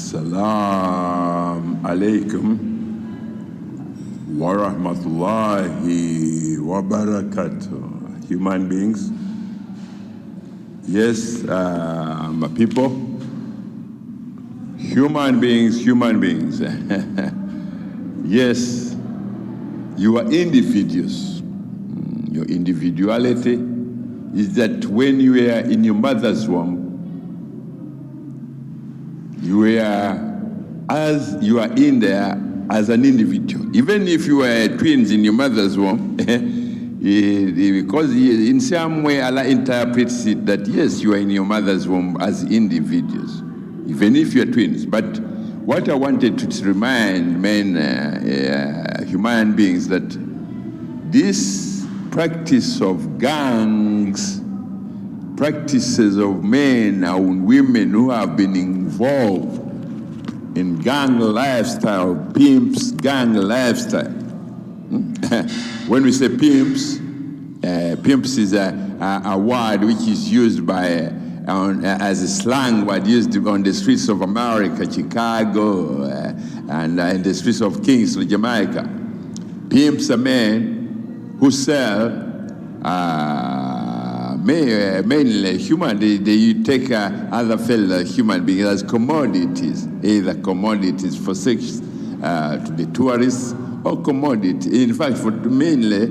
Salam alaikum wa rahmatullahi wa barakatuh. Human beings, yes, my people, human beings. Yes, you are individuals. Your individuality is that when you were in your mother's womb, you are in there as an individual. Even if you were twins in your mother's womb, because in some way Allah interprets it that yes, you are in your mother's womb as individuals, even if you are twins. But what I wanted to remind human beings, that this practice of gangs, practices of men and women who have been involved in gang lifestyle, pimps, gang lifestyle. When we say pimps, pimps is a word which is used as a slang word used on the streets of America, Chicago, and in the streets of Kingston, Jamaica. Pimps are men who sell mainly human. They take other fellow human beings as commodities, either commodities for sex to the tourists, or commodity. In fact, mainly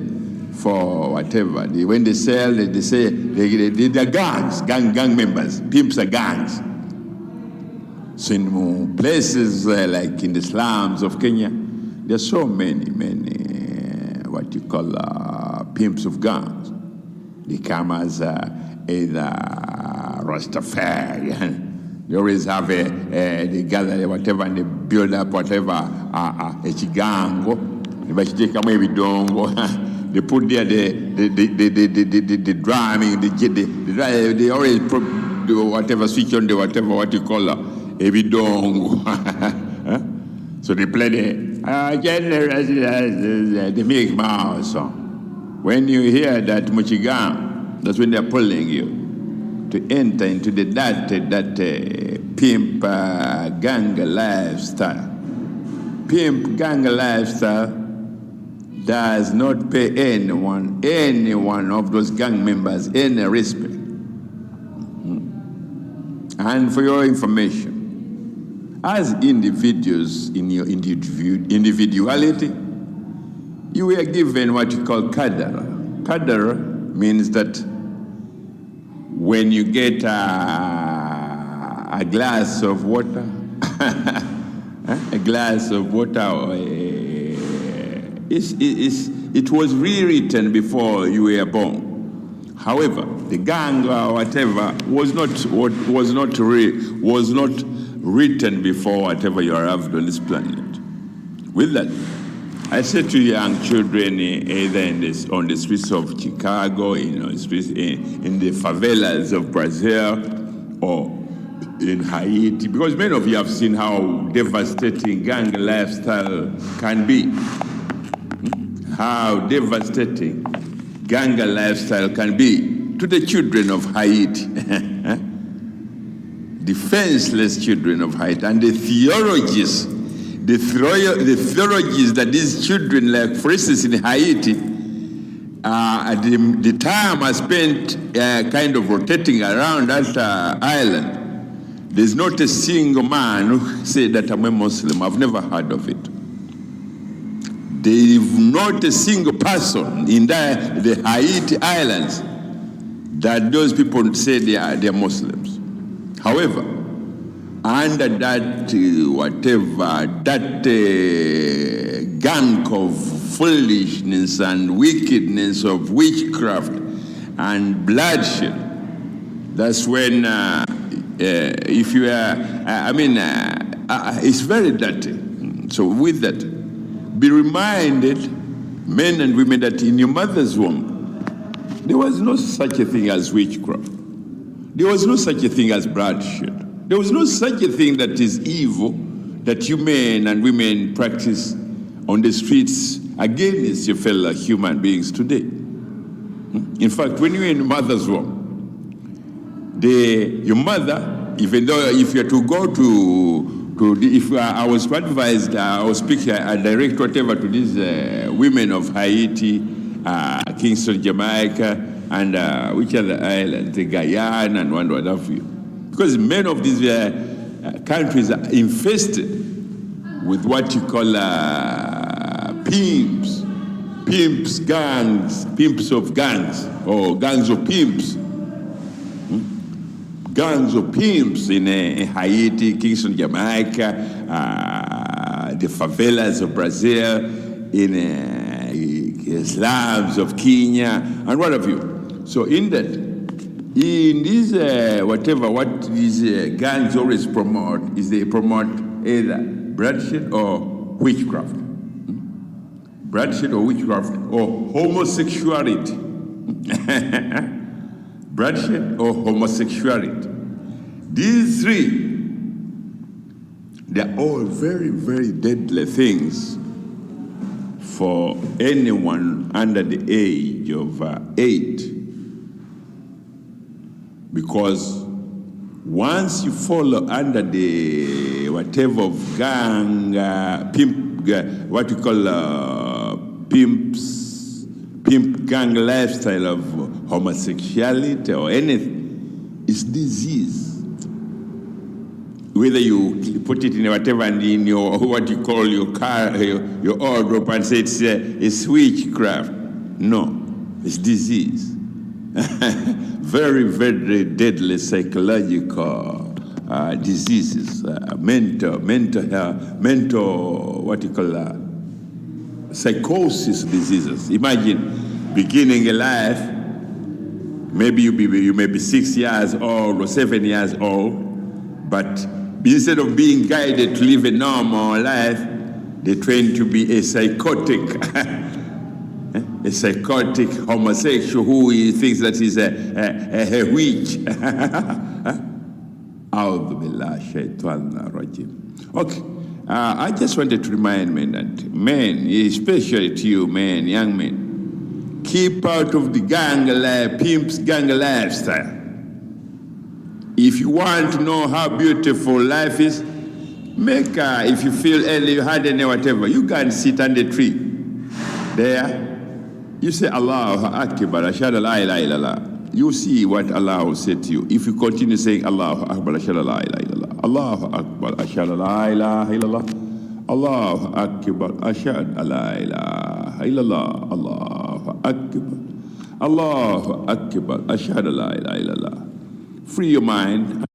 for whatever. When they sell, they say they're gangs, gang members. Pimps are gangs. So in places like in the slums of Kenya, there are so many what you call pimps of gangs. They come as either Rastafari. They always have they gather whatever and they build up whatever a chigango. They put there the drumming, they always do whatever, switch on the whatever, what you call a bidongo. So they play the Big Mouth song. When you hear that Muchigam, that's when they're pulling you to enter into that pimp gang lifestyle. Pimp gang lifestyle does not pay any one of those gang members any respect. And for your information, as individuals in your individuality, you were given what you call qadar. Qadar means that when you get a glass of water, a glass of water, it was rewritten before you were born. However, the gang or whatever was not written before whatever you arrived on this planet. With that, I said to young children, either on the streets of Chicago, in the favelas of Brazil, or in Haiti, because many of you have seen how devastating gang lifestyle can be. How devastating gang lifestyle can be to the children of Haiti, defenseless children of Haiti, and the theologies. The theologies that these children, like for instance in Haiti, the time I spent kind of rotating around that island, there's not a single man who said that I'm a Muslim. I've never heard of it. There's not a single person in the Haiti islands that those people say they are Muslims. However, under that gang of foolishness and wickedness of witchcraft and bloodshed, that's when if you are, it's very dirty. So with that, be reminded, men and women, that in your mother's womb, there was no such a thing as witchcraft. There was no such a thing as bloodshed. There was no such a thing that is evil that you men and women practice on the streets against your fellow human beings today. In fact, when you're in your mother's womb, your mother, even though if you're to go to if I was advised, I was speaking, I direct whatever to these women of Haiti, Kingston, Jamaica, and which other island, the Guyana and what have you. Because many of these countries are infested with what you call pimps, gangs, pimps of gangs, or gangs of pimps. Gangs of pimps in Haiti, Kingston, Jamaica, the favelas of Brazil, in slums of Kenya, and what have you. So in these, what these gangs always promote is they promote either bloodshed or witchcraft. Bloodshed or witchcraft or homosexuality. Bloodshed or homosexuality. These three, they're all very, very deadly things for anyone under the age of 8. Because once you fall under the whatever of gang, pimp, what you call pimp gang lifestyle of homosexuality or anything, it's disease. Whether you put it in whatever and in your what you call your car, your wardrobe, and say it's witchcraft. No, it's disease. Very, very deadly psychological diseases, mental what you call psychosis diseases. Imagine beginning a life. Maybe you may be 6 years old or 7 years old, but instead of being guided to live a normal life, they train to be a psychotic, a psychotic homosexual who thinks that he's a witch. Okay, I just wanted to remind men that men, especially to you men, young men, keep out of the gang life, pimps gang lifestyle. If you want to know how beautiful life is, if you feel early, you had any whatever, you can sit under the tree. There, you say, Allahu Akbar, Ashhadu la ilaha illallah. You see what Allah will say to you. If you continue saying, Allahu Akbar, Ashhadu la ilaha illallah. Allahu Akbar, Ashhadu la ilaha illallah. Allahu Akbar, Ashhadu la ilaha illallah. Allahu Akbar. Allahu Akbar, Ashhadu la ilaha illallah. Free your mind